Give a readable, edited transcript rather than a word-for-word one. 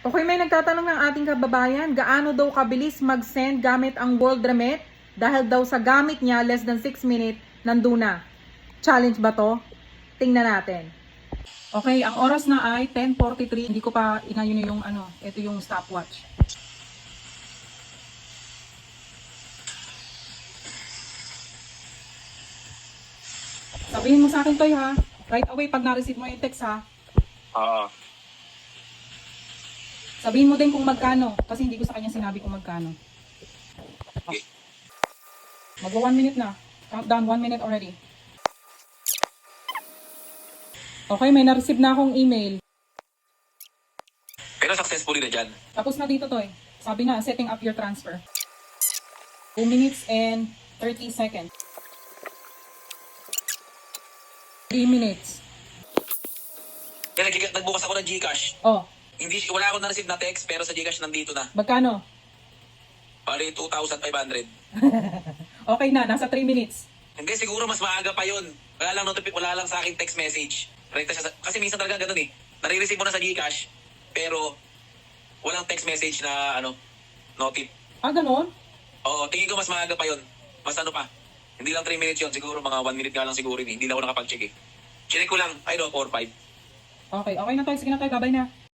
Okay, may nagtatanong ng ating kababayan, gaano daw kabilis mag-send gamit ang World Remit? Dahil daw sa gamit niya, less than 6 minutes, nandun na. Challenge ba to? Tingnan natin. Okay, ang oras na ay 10:43. Hindi ko pa inayon yung ito yung stopwatch. Sabihin mo sa akin, Toy, ha? Right away pag na-receive mo yung text, ha? Oo. Sabihin mo din kung magkano. Kasi hindi ko sa kanya sinabi kung magkano. Okay. Magwa 1 minute na. Countdown, 1 minute already. Okay, may na-receive na akong email. Pero successfully na dyan. Tapos na dito, Toy. Sabi na, setting up your transfer. 2 minutes and 30 seconds. 3 minutes. Kaya nagbukas ako ng Gcash. Oh, Wala akong na-receive na text, pero sa Gcash nandito na. magkano? Bali, 2,500. Okay na, nasa 3 minutes. Hindi, siguro mas maaga pa yun. Wala lang sa akin text message. Rekta siya kasi minsan talaga ganun eh. Nare-receive mo na sa Gcash, pero walang text message na notif. Ah, ganon? Oo, tingin ko mas maaga pa yun. Mas pa. Hindi lang 3 minutes yun. Siguro mga 1 minute nga lang siguro yun eh. Hindi na ako nakapag-check eh. Check ko lang. 4 or 5. Okay, okay na, Toy. Sige na, Toy. Gabay na.